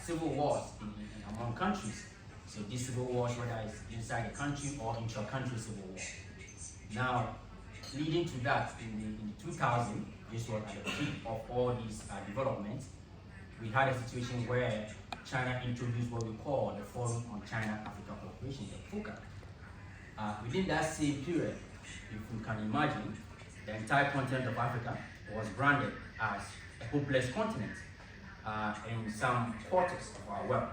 civil wars among countries. So these civil wars, whether it's inside the country or intra-country civil war. Now, leading to that, in the 2000, this was at the peak of all these developments, we had a situation where China introduced what we call the Forum on China-Africa Cooperation, the FOCA. Within that same period, if you can imagine, the entire continent of Africa was branded as a hopeless continent in some quarters of our world.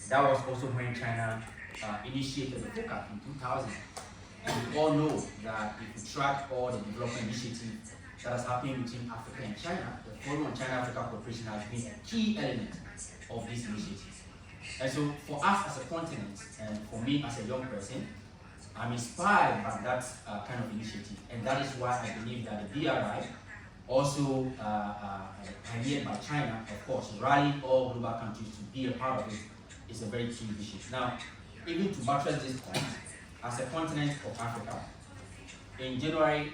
That was also when China initiated the FOCA in 2000. And we all know that if you track all the development initiatives that has happened between Africa and China, the Forum on China-Africa Cooperation has been a key element of these initiatives. And so for us as a continent, and for me as a young person, I'm inspired by that kind of initiative. And that is why I believe that the BRI, also pioneered by China, of course, rallied all global countries to be a part of it, is a very key vision. Now, even to buttress this point, as a continent of Africa, in January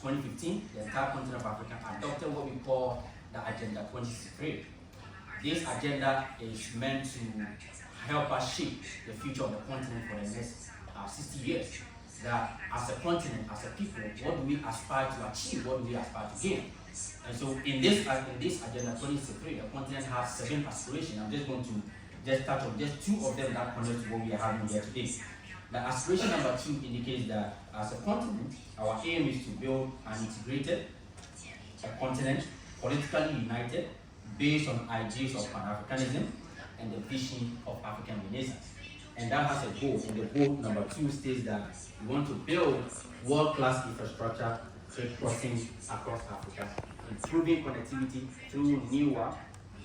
2015, the entire continent of Africa adopted what we call the Agenda 2063. This agenda is meant to help us shape the future of the continent for the next 60 years. That as a continent, as a people, what do we aspire to achieve? What do we aspire to gain? And so in this Agenda 2063, the continent has 7 aspirations. I'm just going to touch on just 2 of them that connect to what we are having here today. The aspiration number 2 indicates that as a continent, our aim is to build an integrated continent, politically united, based on ideas of Pan-Africanism and the vision of African Renaissance. And that has a goal. And the goal number 2 states that we want to build world-class infrastructure crossings across Africa, improving connectivity through newer,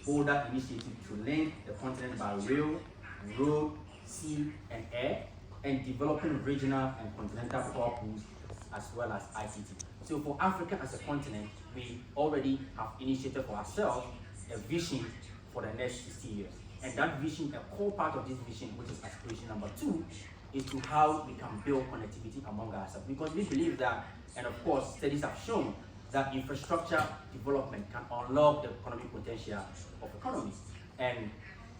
bolder initiatives to link the continent by rail, road, sea, and air, and developing regional and continental power pools as well as ICT. So for Africa as a continent, we already have initiated for ourselves a vision for the next 60 years. And that vision, a core part of this vision, which is aspiration number 2, is to how we can build connectivity among ourselves. Because we believe that, and of course, studies have shown that infrastructure development can unlock the economic potential of economies. And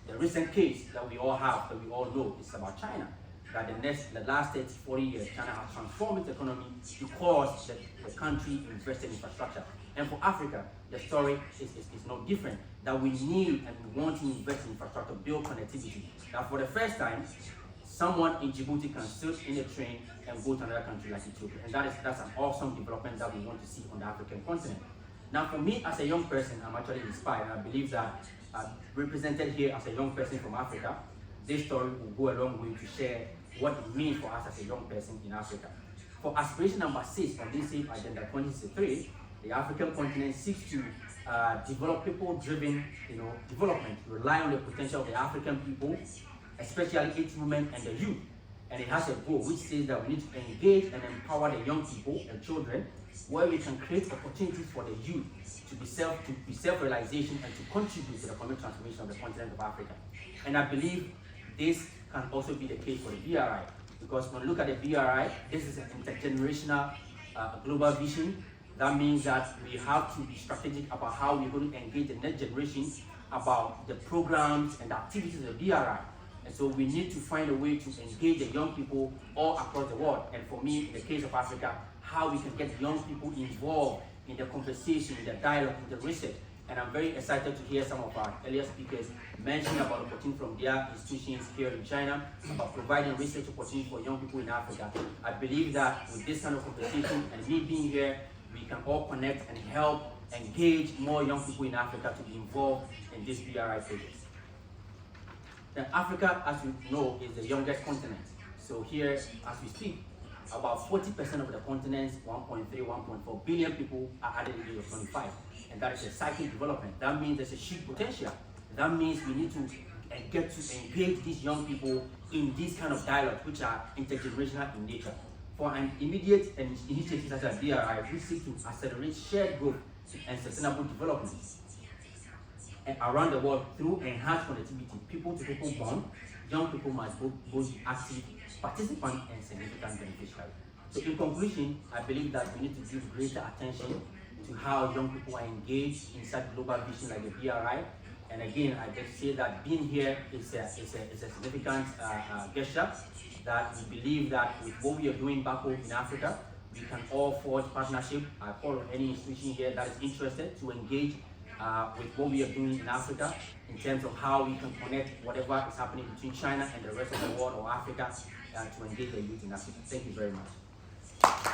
the recent case that we all have, that we all know, is about China. That the last 30, 40 years, China has transformed its economy because the country invested in infrastructure. And for Africa, the story is no different. That we need and we want to invest in infrastructure, build connectivity. That for the first time, someone in Djibouti can sit in a train and go to another country like Ethiopia. And that's an awesome development that we want to see on the African continent. Now for me as a young person, I'm actually inspired. I believe that represented here as a young person from Africa, this story will go a long way to share what it means for us as a young person in Africa. For aspiration number 6 on this same Agenda 2063, the African continent seeks to develop people-driven development, rely on the potential of the African people, especially its women and the youth. And it has a goal which says that we need to engage and empower the young people and children, where we can create opportunities for the youth to be self-realization and to contribute to the economic transformation of the continent of Africa. And I believe this can also be the case for the BRI, because when you look at the BRI, this is an intergenerational global vision. That means that we have to be strategic about how we're going to engage the next generation about the programs and the activities of the BRI. And so we need to find a way to engage the young people all across the world. And for me, in the case of Africa, how we can get young people involved in the conversation, in the dialogue, in the research. And I'm very excited to hear some of our earlier speakers mention about opportunities from their institutions here in China, about providing research opportunities for young people in Africa. I believe that with this kind of conversation and me being here, we can all connect and help engage more young people in Africa to be involved in this BRI project. Then Africa, as we know, is the youngest continent. So here, as we speak, about 40% of the continent's 1.3, 1.4 billion people are under the age of 25. And that is a cyclic development. That means there's a huge potential. That means we need to get to engage these young people in these kind of dialogues, which are intergenerational in nature. For an immediate initiative such as BRI, we seek to accelerate shared growth and sustainable development around the world through enhanced connectivity. People-to-people bond, young people must both be active participants and significant beneficiaries. So in conclusion, I believe that we need to give greater attention to how young people are engaged inside global vision like the BRI, And again, I can say that being here is a significant gesture, that we believe that with what we are doing back home in Africa, we can all forge partnership. I call on any institution here that is interested to engage with what we are doing in Africa in terms of how we can connect whatever is happening between China and the rest of the world or Africa to engage the youth in Africa. Thank you very much.